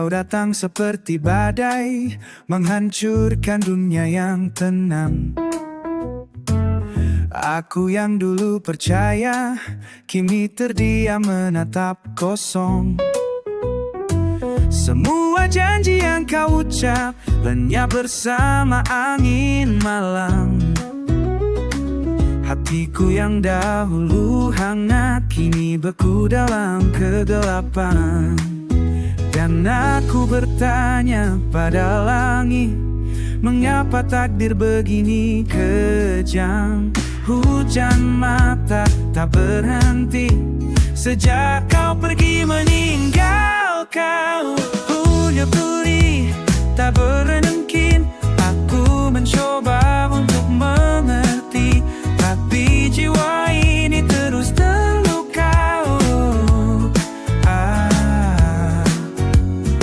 Kau datang seperti badai, menghancurkan dunia yang tenang. Aku yang dulu percaya, kini terdiam menatap kosong. Semua janji yang kau ucap lenyap bersama angin malam. Hatiku yang dahulu hangat kini beku dalam kegelapan. Dan aku bertanya pada langit, mengapa takdir begini kejam? Hujan mata tak berhenti sejak kau pergi meninggal. Kau punya beri tak bermungkin. Aku mencoba untuk mengerti, tapi jiwa ini terus terluka.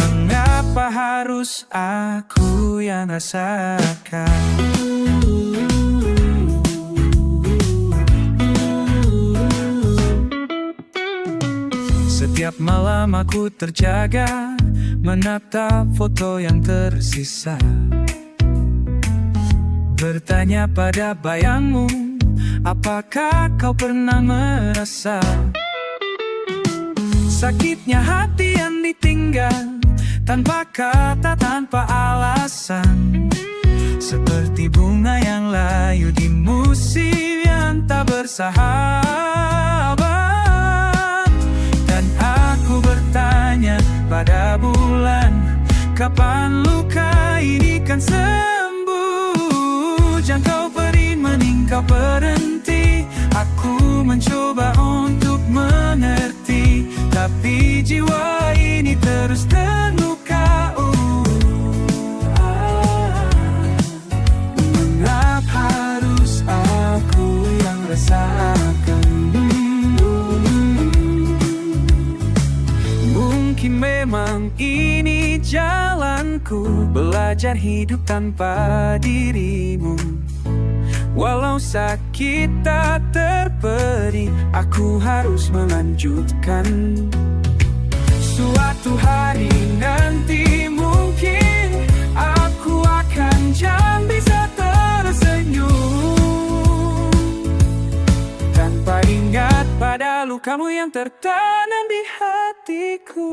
Mengapa harus aku yang rasakan? Setiap malam aku terjaga, menatap foto yang tersisa, bertanya pada bayangmu, apakah kau pernah merasa sakitnya hati yang ditinggal, tanpa kata, tanpa alasan, seperti bunga yang layu di musim yang tak bersahabat. Dan aku bertanya pada bulan, kapan luka ini kan sembuh? Jangan kau pergi meninggal berhenti. Aku mencoba untuk mengerti, tapi jiwa ini terus terluka. Mengapa harus aku yang rasakan? Mungkin memang ini jalanku, belajar hidup tanpa dirimu. Walau sakit tak terperi, aku harus melanjutkan. Suatu hari nanti mungkin aku akan jangan bisa tersenyum, tanpa ingat pada lukamu yang tertanam di hatiku.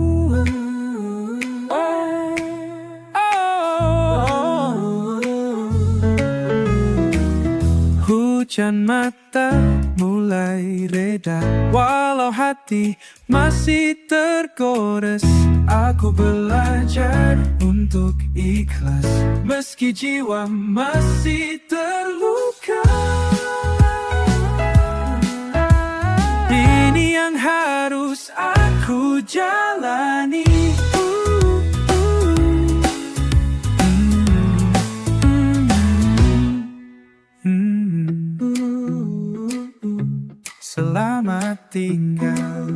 Hujan mata mulai reda, walau hati masih tergores. Aku belajar untuk ikhlas, meski jiwa masih terluka. Ini yang harus aku jalani. Selamat tinggal.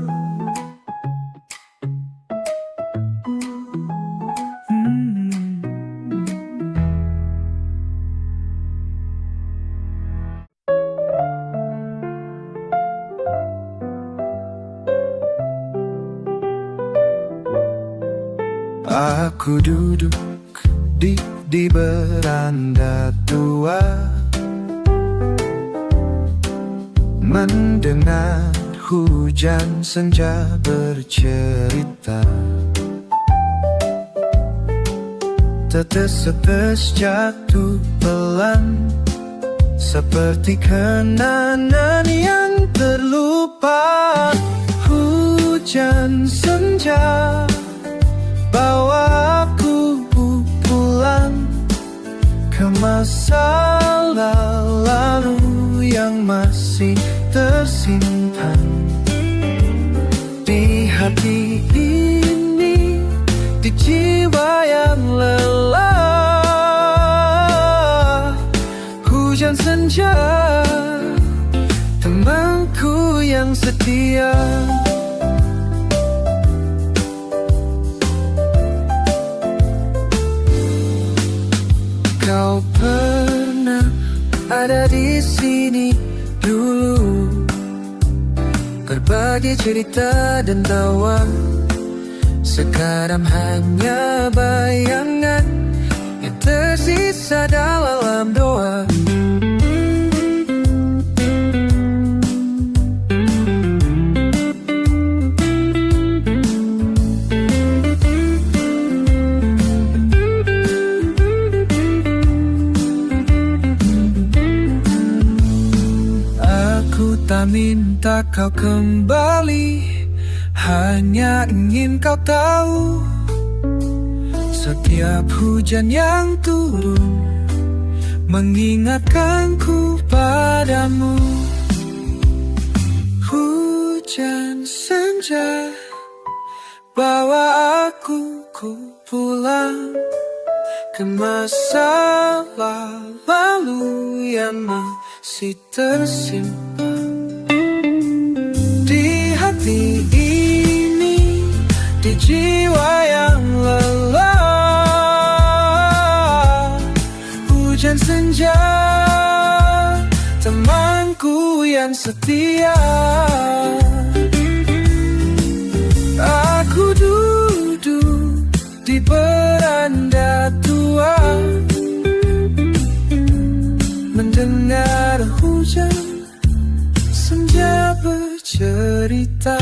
Aku duduk di beranda tua, mendengar hujan senja bercerita. Tetes-tetes jatuh pelan, seperti kenangan yang terlupa. Hujan senja bawa aku pulang ke masa lalu yang masih tersimpan di hati ini, di jiwa yang lelah. Hujan senja, temanku yang setia. Kau pernah ada di sini dulu, berbagi cerita dan tawa, Sekarang hanya bayangan yang tersisa dalam doa. Aku tak minta kau kembali, hanya ingin kau tahu, setiap hujan yang turun mengingatkanku padamu. Hujan senja bawa aku pulang ke masa lalu yang masih tersimpan di hati ini, di jiwa yang lelah. Hujan senja, temanku yang setia. Aku duduk di beranda tua, mendengar hujan senja bercerita.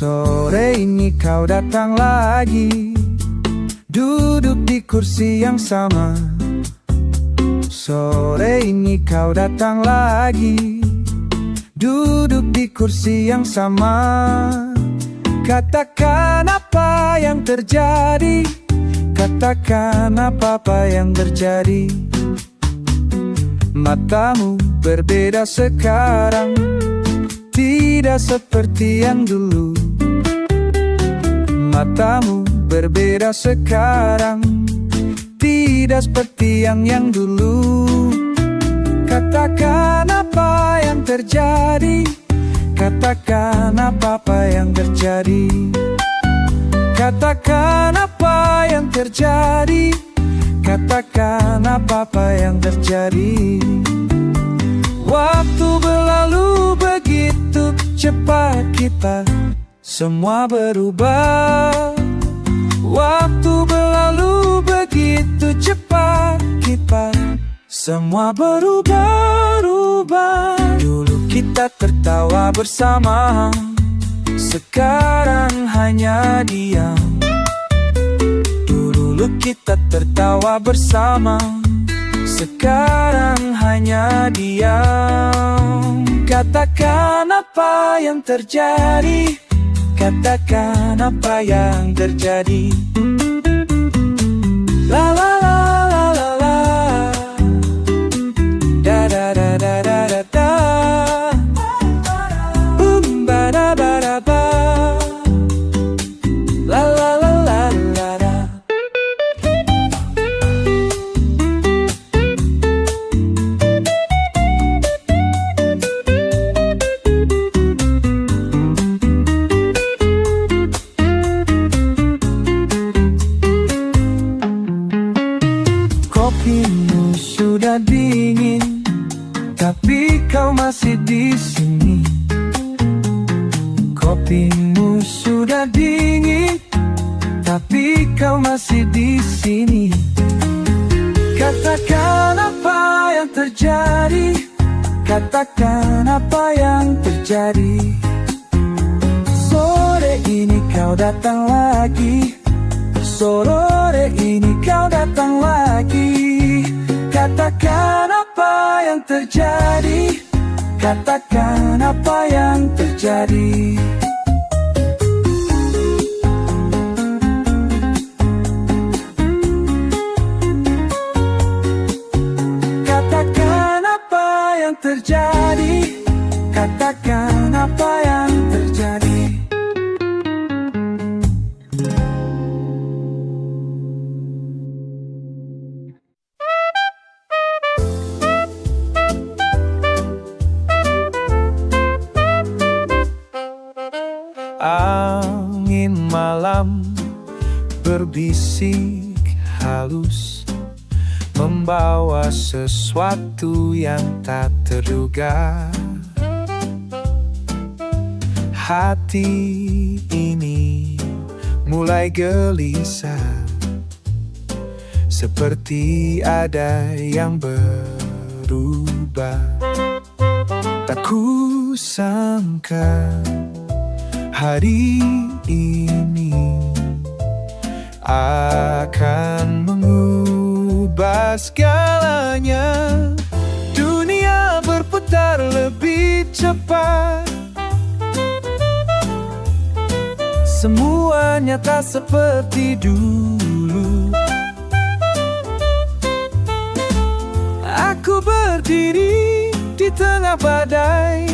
Sore ini kau datang lagi, duduk di kursi yang sama. Sore ini kau datang lagi, duduk di kursi yang sama. Katakan apa yang terjadi, katakan apa yang terjadi. Matamu berbeda sekarang, tidak seperti yang dulu. Matamu berbeda sekarang, tidak seperti yang dulu. Katakan apa yang terjadi, katakan apa yang terjadi. Katakan apa yang terjadi, katakan apa yang terjadi. Waktu berlalu begitu cepat, kita semua berubah. Waktu berlalu begitu cepat, kita semua berubah. Dulu kita tertawa bersama, sekarang hanya diam. Dulu kita tertawa bersama, sekarang hanya diam. Katakan apa yang terjadi, katakan apa yang terjadi. La la la la la la, da da da da da da da, ba da ba da ba, la la la la la la. Kopimu sudah dingin, tapi kau masih di sini. Kopimu sudah dingin, tapi kau masih di sini. Katakan apa yang terjadi, katakan apa yang terjadi. Sore ini kau datang lagi, sore ini kau datang lagi. Katakan apa yang terjadi, katakan apa yang terjadi. Katakan apa yang terjadi, katakan apa yang terjadi. berbisik halus, membawa sesuatu yang tak terduga. Hati ini mulai gelisah, seperti ada yang berubah. Tak kusangka hari ini akan mengubah segalanya. Dunia berputar lebih cepat, semuanya tak seperti dulu. Aku berdiri di tengah badai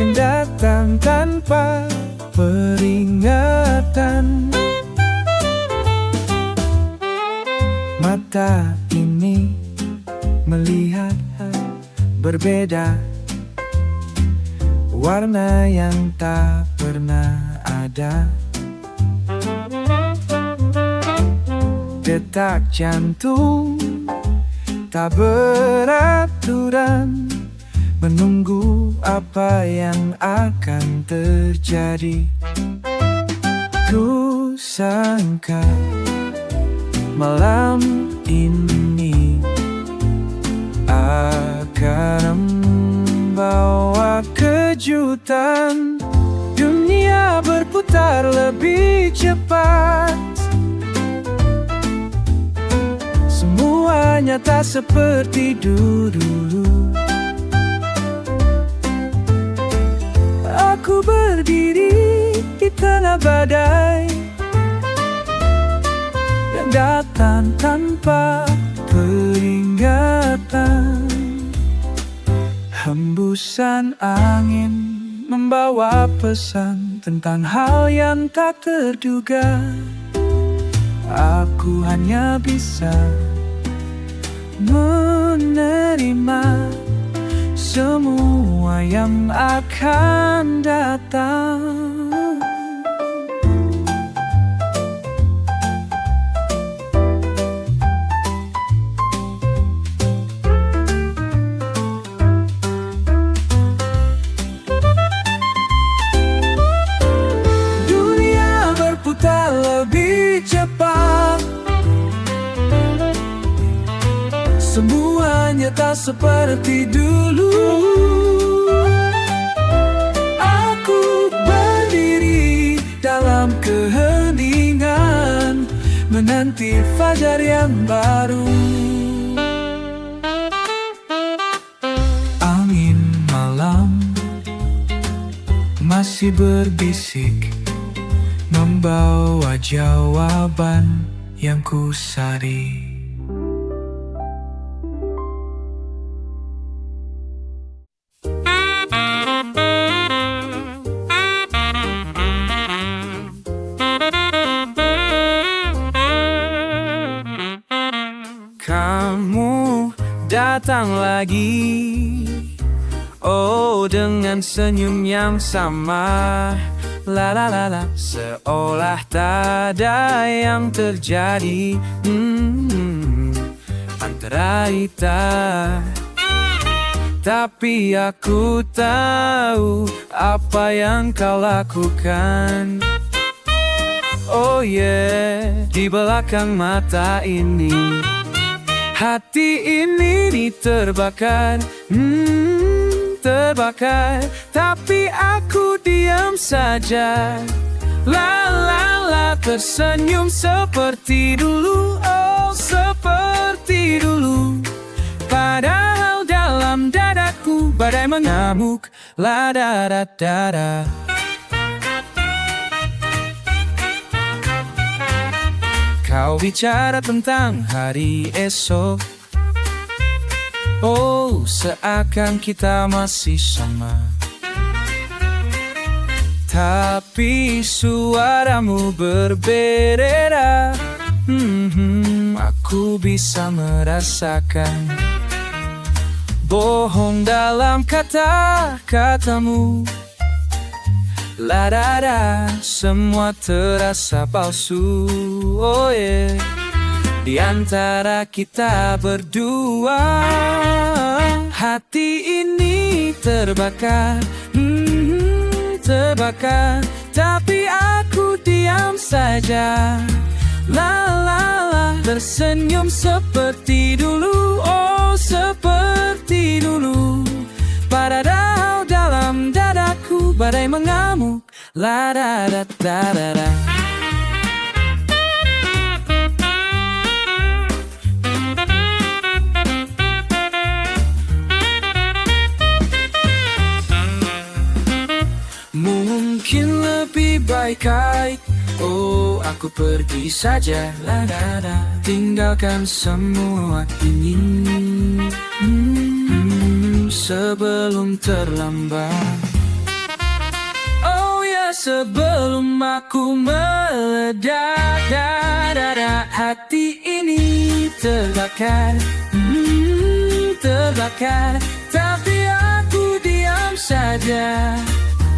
yang datang tanpa peringatan. Mata ini melihat berbeda, warna yang tak pernah ada. Detak jantung tak beraturan, menunggu apa yang akan terjadi. Ku sangka malam ini akan membawa kejutan. Dunia berputar lebih cepat, semuanya tak seperti dulu. Aku berdiri di tengah badai yang datang tanpa peringatan. Hembusan angin membawa pesan tentang hal yang tak terduga. Aku hanya bisa menerima semua yang akan datang. Dunia berputar lebih cepat, semuanya tak seperti dulu. Aku berdiri dalam keheningan, menanti fajar yang baru. Angin malam masih berbisik, membawa jawaban yang kusari. Kamu datang lagi, oh dengan senyum yang sama. La la la la, seolah tak ada yang terjadi antara kita. Tapi aku tahu apa yang kau lakukan. Oh yeah, di belakang mata ini hati ini terbakar, terbakar. Tapi aku diam saja, la la la, tersenyum seperti dulu, oh seperti dulu. Padahal dalam dadaku badai mengamuk, la da da da da. Kau bicara tentang hari esok, oh seakan kita masih sama. Tapi suaramu berbeda, aku bisa merasakan bohong dalam kata-katamu. La da da, semua terasa palsu. Oh yeah. Di antara kita berdua, hati ini terbakar, terbakar. Tapi aku diam saja. La la la, tersenyum seperti dulu. Oh seperti dulu. Padahal dalam dadaku badai mengamuk. La da da da da da. Mungkin lebih baik oh aku pergi saja. La da da. Tinggalkan semua ini sebelum terlambat. Oh ya sebelum aku meledak. Da da da. Hati ini terbakar, terbakar. Tapi aku diam saja.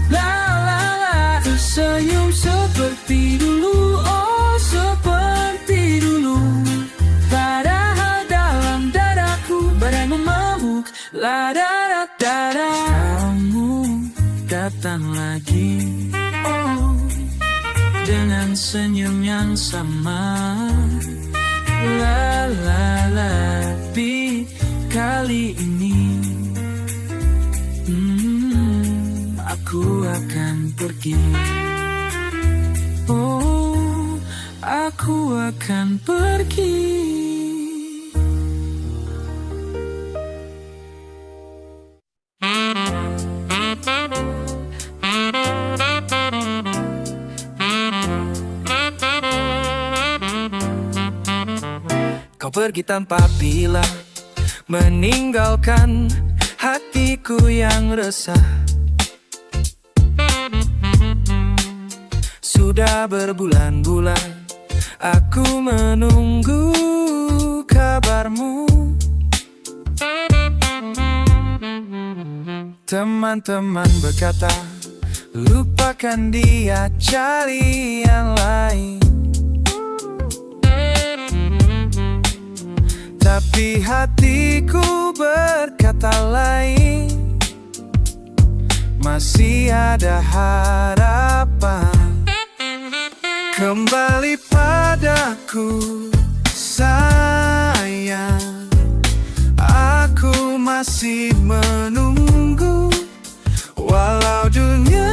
La la la, tersenyum seperti dulu. Oh seperti dulu. Padahal dalam dadaku badai memabuk. La da da da da. Kamu datang lagi, oh dengan senyum yang sama. La la la, tapi kali ini aku akan pergi. Oh, aku akan pergi. Kau pergi tanpa bilang, meninggalkan hatiku yang resah. Sudah berbulan-bulan aku menunggu kabarmu. Teman-teman berkata, lupakan dia, cari yang lain. Tapi hatiku berkata lain. Masih ada harapan. Kembali padaku sayang. Aku masih menunggu. Walau dunia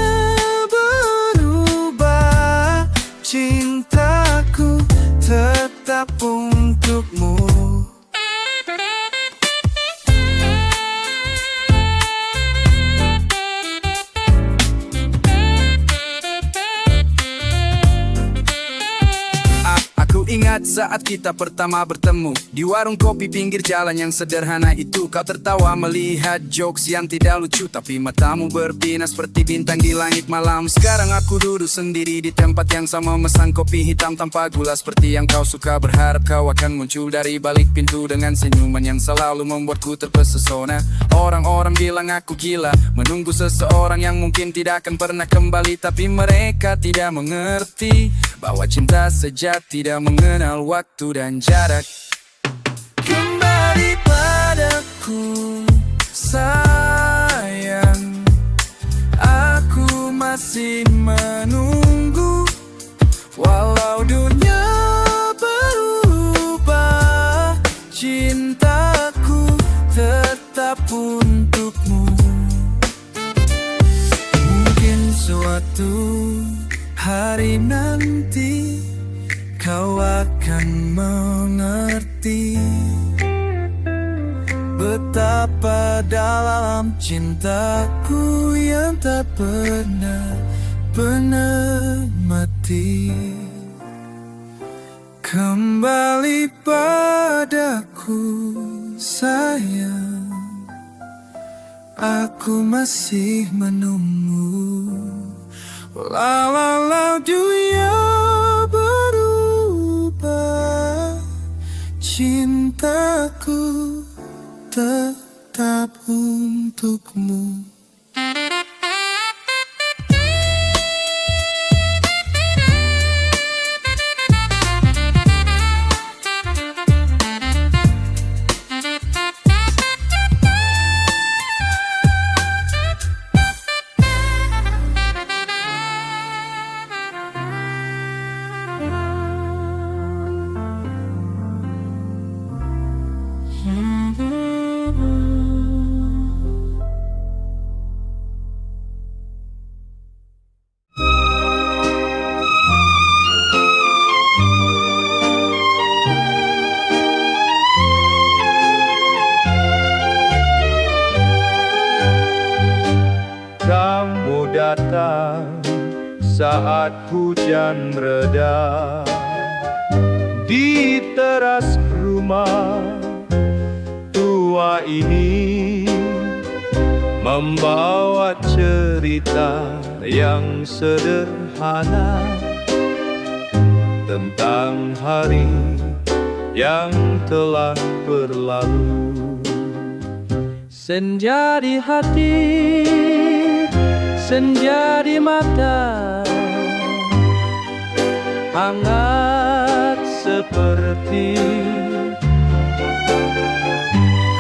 berubah, cintaku tetap untukmu. Ingat saat kita pertama bertemu di warung kopi pinggir jalan yang sederhana itu. Kau tertawa melihat jokes yang tidak lucu, tapi matamu berbinar seperti bintang di langit malam. Sekarang aku duduk sendiri di tempat yang sama, mesan kopi hitam tanpa gula seperti yang kau suka. Berharap kau akan muncul dari balik pintu dengan senyuman yang selalu membuatku terpesona. Orang-orang bilang aku gila, menunggu seseorang yang mungkin tidak akan pernah kembali. Tapi mereka tidak mengerti bahwa cinta sejati tidak mengenal waktu dan jarak. Kembali padaku sayang. Aku masih menunggu. Walau dunia berubah, cintaku tetap untukmu. Mungkin suatu hari nanti kau akan mengerti betapa dalam cintaku yang tak pernah mati. Kembali padaku sayang. Aku masih menunggu. Walau dunia berubah, cintaku tetap untukmu. datang saat hujan reda. Di teras rumah tua ini membawa cerita yang sederhana tentang hari yang telah berlalu. Senja di hati, senja di mata, hangat seperti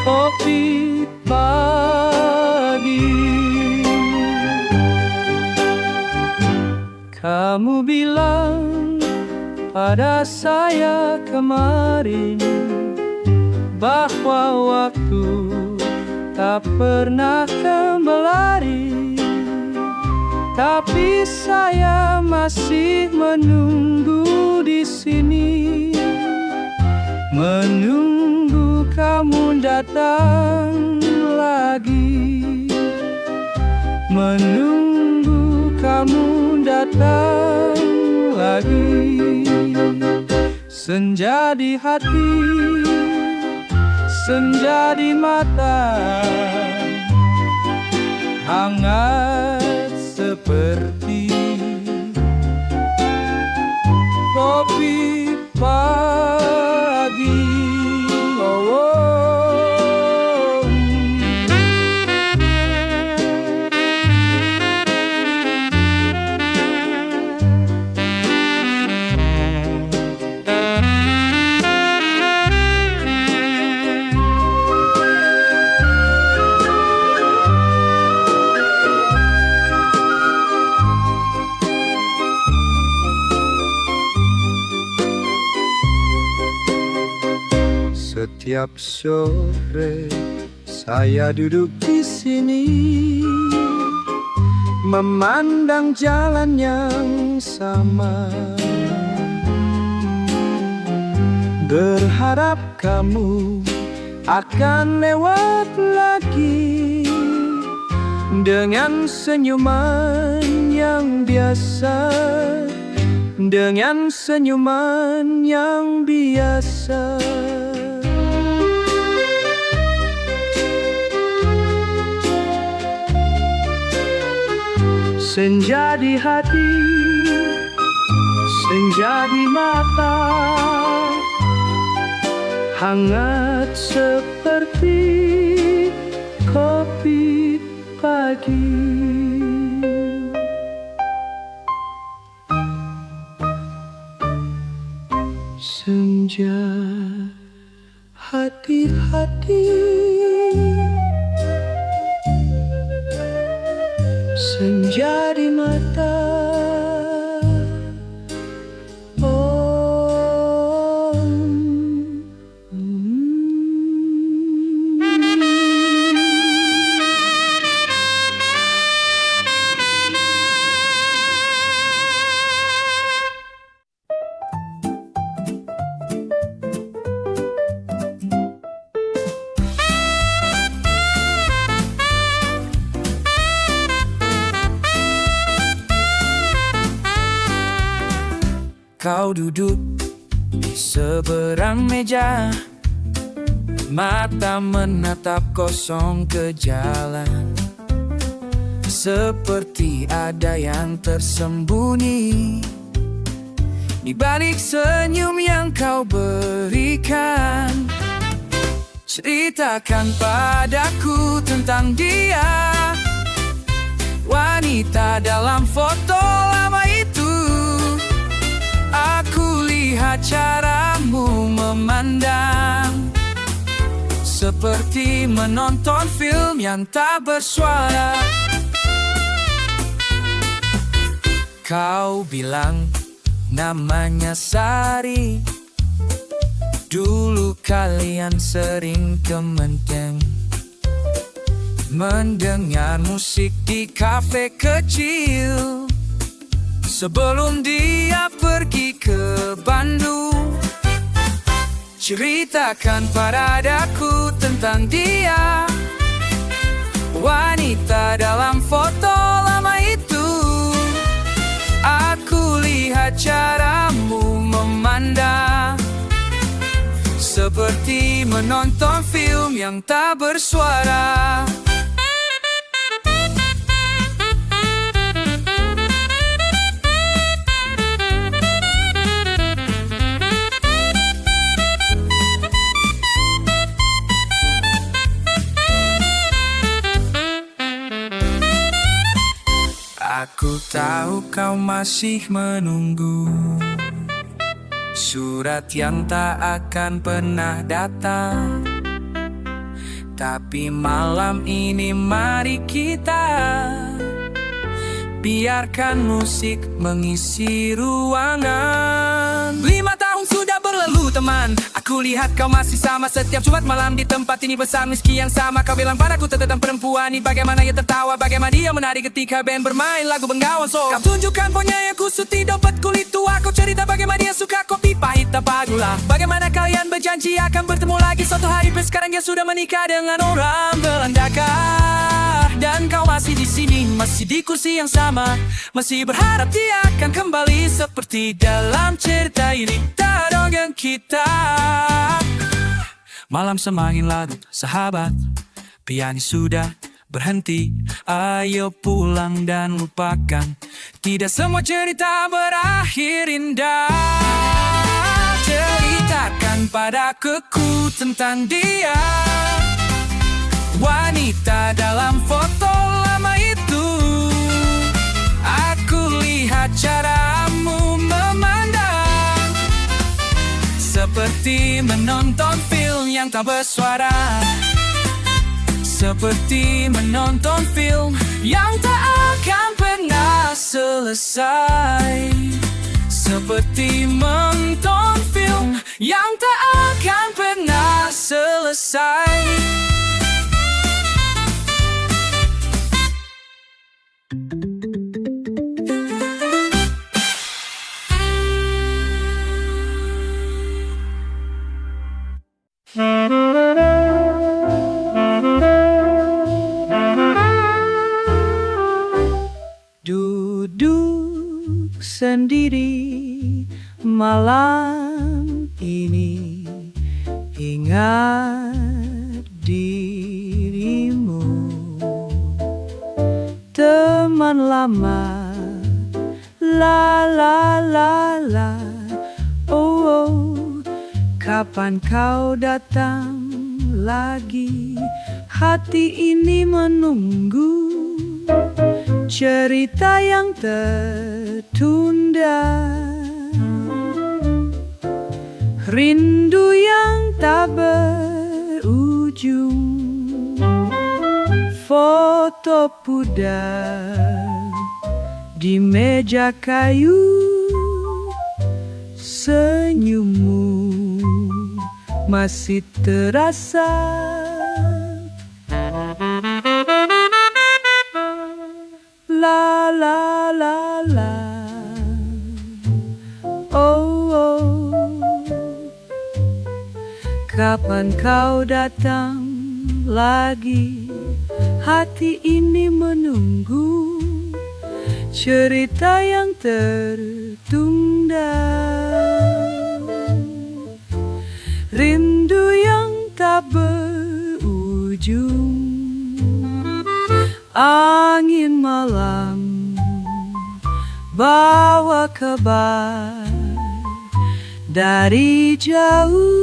kopi pagi. Kamu bilang pada saya kemarin bahwa waktu tak pernah kembali, tapi saya masih menunggu di sini, menunggu kamu datang lagi, menunggu kamu datang lagi. Senja di hati, senja di mata, hangat seperti kopi pagi. Oh, oh. Setiap sore saya duduk di sini, memandang jalan yang sama, berharap kamu akan lewat lagi dengan senyuman yang biasa, dengan senyuman yang biasa. Senja di hati, senja di mata, hangat seperti kopi pagi. Senja hati-hati, senja di mata. Oh, Kau duduk di seberang meja, mata menatap kosong ke jalan, seperti ada yang tersembunyi di balik senyum yang kau berikan. Ceritakan padaku tentang dia, wanita dalam foto lama itu. Aku lihat caramu memandang, seperti menonton film yang tak bersuara. Kau bilang namanya Sari, dulu kalian sering ke Menteng, mendengar musik di kafe kecil sebelum dia pergi ke Bandung. Ceritakan padaku tentang dia, wanita dalam foto lama itu. seperti menonton film yang tak bersuara. Aku tahu kau masih menunggu surat yang tak akan pernah datang. Tapi malam ini mari kita biarkan musik mengisi ruangan. 5 tahun sudah berlalu teman, aku lihat kau masih sama. Setiap Jumat malam di tempat ini besar meski yang sama. Kau bilang padaku tentang perempuan ini, bagaimana ia tertawa, bagaimana dia menari ketika band bermain lagu Bengawan Solo. Kau tunjukkan punya yang kusut di dompet kulit tua. Kau cerita bagaimana dia suka kopi pahit tanpa gula. Bagaimana kalian berjanji akan bertemu lagi suatu hari. Sekarang dia sudah menikah dengan orang Belanda kah? Dan kau masih di sini, masih di kursi yang sama, masih berharap dia akan kembali seperti dalam cerita ini. Dongeng kita. Malam semakin larut, sahabat, pianis sudah berhenti. Ayo pulang dan lupakan, tidak semua cerita berakhir indah. Ceritakan padaku tentang dia, wanita dalam foto lama itu. Aku lihat caramu memandang, seperti menonton film yang tak bersuara. Seperti menonton film yang tak akan pernah selesai. Seperti menonton film yang tak akan pernah selesai. Duduk sendiri malam ini, ingat dirimu, teman lama. La la la la, oh, oh. Kapan kau datang lagi? Hati ini menunggu cerita yang tertunda, rindu yang tak berujung, foto pudar di meja kayu, senyummu masih terasa. La la la la, oh, oh. Kapan kau datang lagi? Hati ini menunggu cerita yang tertunda, rindu yang tak berujung. Angin malam bawa kabar dari jauh.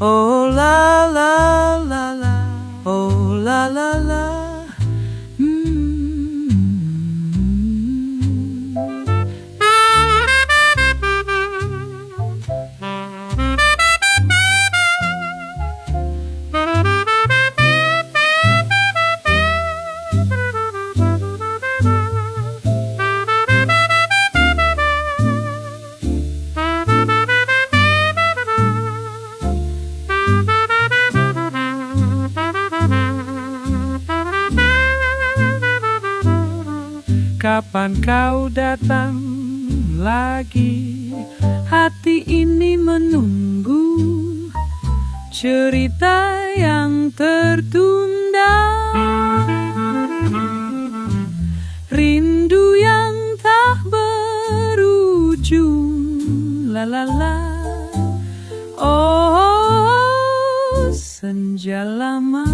Oh la la la la, oh la la la. Kapan kau datang lagi? Hati ini menunggu cerita yang tertunda, rindu yang tak berujung, saja lama.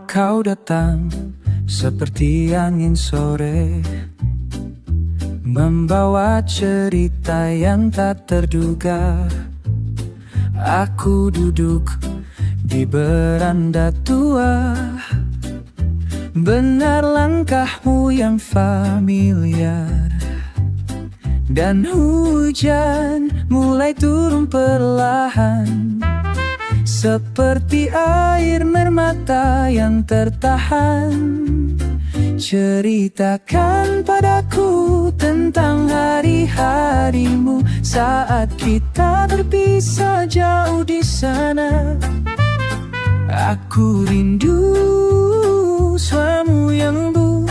Kau datang seperti angin sore, membawa cerita yang tak terduga. Aku duduk di beranda tua, benar langkahmu yang familiar. Dan hujan mulai turun perlahan, seperti air mermata yang tertahan. Ceritakan padaku tentang hari-harimu saat kita berpisah jauh di sana. Aku rindu suaramu yang lembut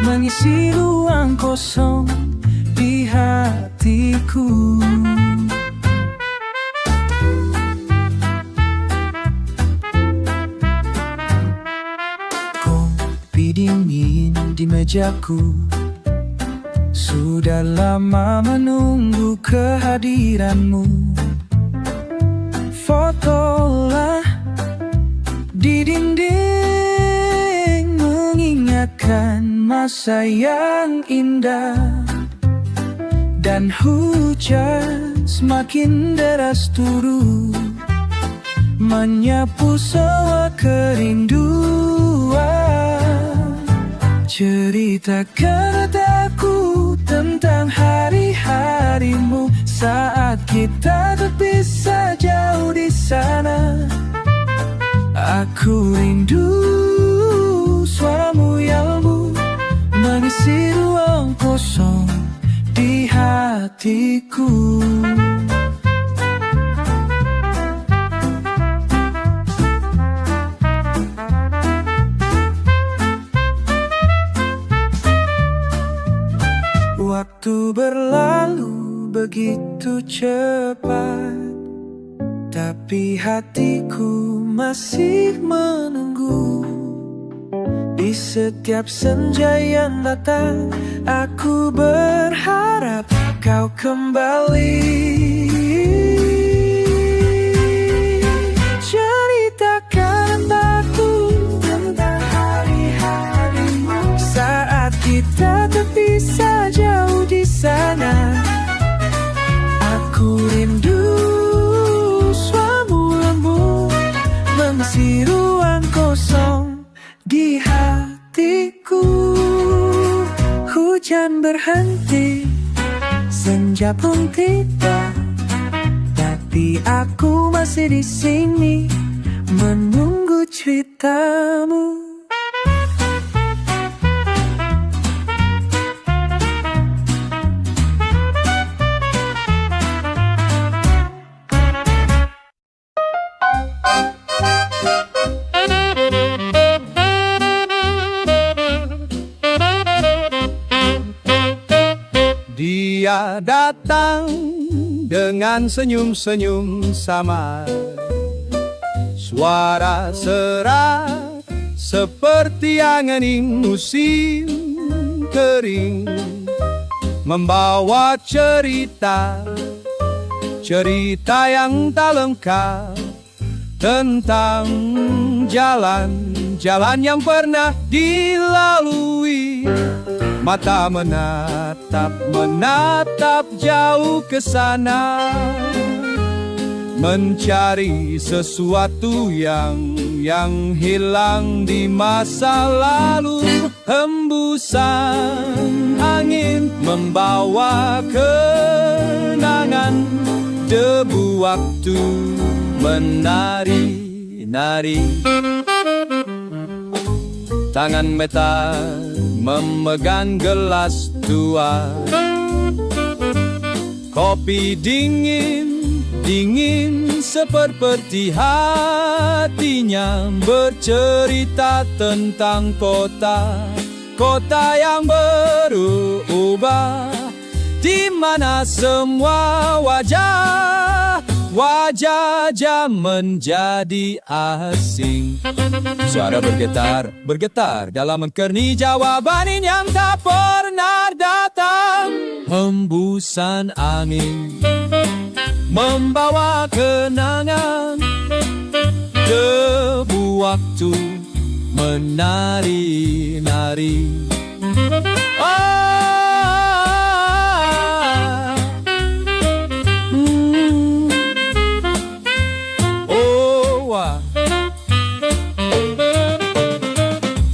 mengisi ruang kosong di hatiku. Kopi dingin di mejaku, sudah lama menunggu kehadiranmu. Fotolah di dinding mengingatkan masa yang indah. Dan hujan semakin deras turun, menyapu semua kerinduan. Ceritakan padaku tentang hari-harimu saat kita terpisah jauh di sana. Aku rindu suaramu yang lembut mengisi ruang kosong di hatiku. Waktu berlalu begitu cepat, tapi hatiku masih menunggu. Di setiap senja yang datang, aku berharap kau kembali. Ceritakan aku tentang hari-harimu saat kita terpisah jauh di sana. Aku rindu suaramu lembut mengisi ruang kosong di hatiku. Hujan berhenti, senja pun tiba, tapi aku masih di sini menunggu ceritamu. Dia datang dengan senyum-senyum samar, suara serak seperti angin musim kering, membawa cerita yang tak lengkap tentang jalan-jalan yang pernah dilalui. Mata menatap jauh ke sana, mencari sesuatu yang hilang di masa lalu. Hembusan angin membawa kenangan, debu waktu menari-nari. Tangan metal memegang gelas tua, kopi dingin seperti hatinya, bercerita tentang kota yang berubah, di mana semua wajah menjadi asing. Suara bergetar dalam mengkerni jawaban yang tak pernah datang. Hembusan angin membawa kenangan, debu waktu menari-nari.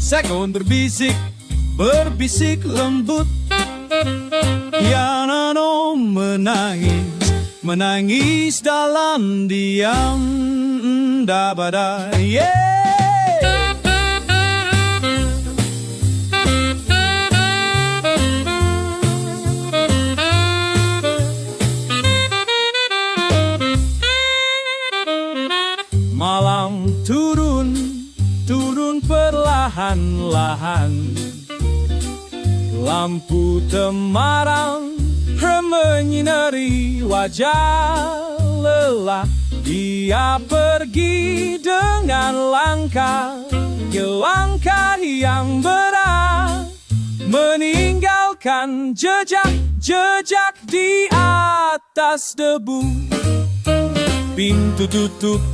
Sekon berbisik lembut. Yanano menangis dalam diam. Dabada, yeah. Malam turun perlahan-lahan. Lampu temaram menyinari wajah lelah. Dia pergi dengan langkah yang berat, meninggalkan jejak di atas debu. Pintu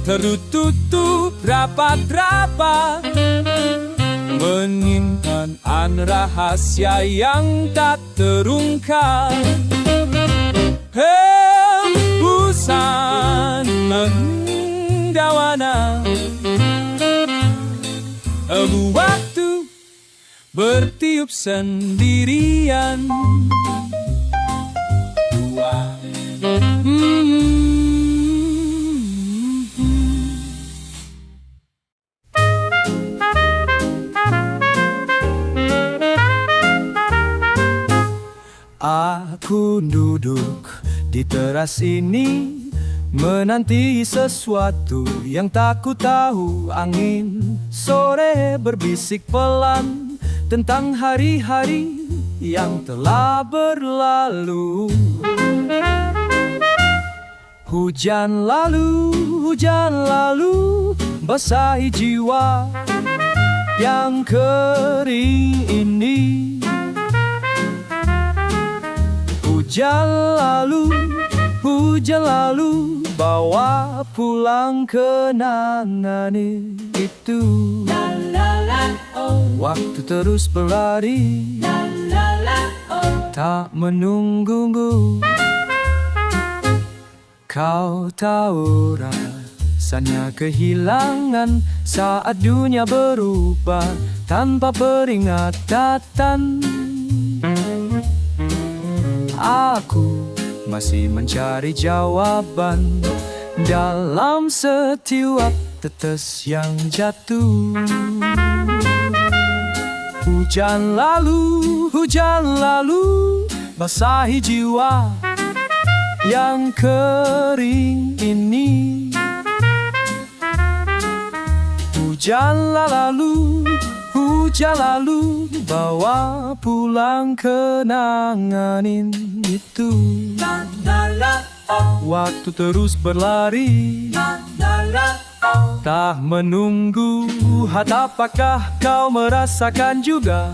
tertutup rapat-rapat, menyimpan rahasia yang tak terungkap. Hembusan mendawana, waktu bertiup sendirian. Aku duduk di teras ini, menanti sesuatu yang tak ku tahu. Angin sore berbisik pelan tentang hari-hari yang telah berlalu. Hujan lalu basahi jiwa yang kering ini. Hujan lalu bawa pulang kenangan itu. Waktu terus berlari, tak menunggu. Kau tahu rasanya kehilangan saat dunia berubah tanpa peringatan. Aku masih mencari jawaban dalam setiap tetes yang jatuh. Hujan lalu basahi jiwa yang kering ini. Hujan lalu bawa pulang kenangan itu. Waktu terus berlari, tak menunggu. Apakah kau merasakan juga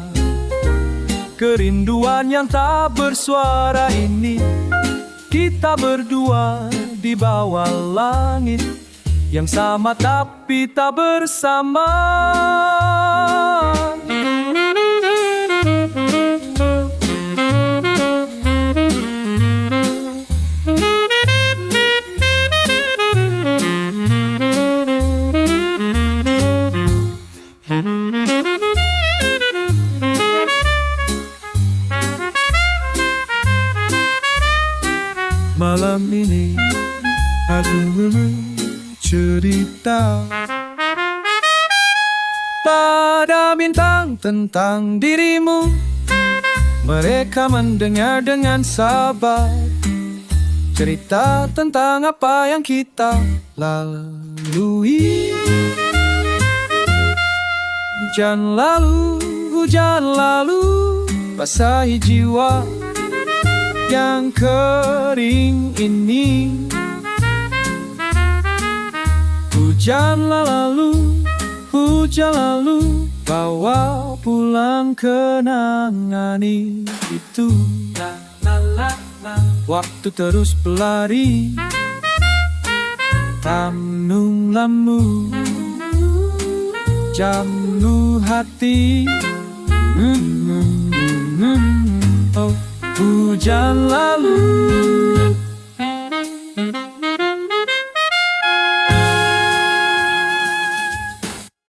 kerinduan yang tak bersuara ini? Kita berdua di bawah langit yang sama tapi tak bersama. Malam ini aku cerita pada bintang tentang dirimu. Mereka mendengar dengan sabar cerita tentang apa yang kita lalui. Hujan lalu basahi jiwa yang kering ini. Hujan lalu, hujan lalu, bawa pulang kenangan itu. Waktu terus berlari, renung lamu, jamu hati. Oh, hujan lalu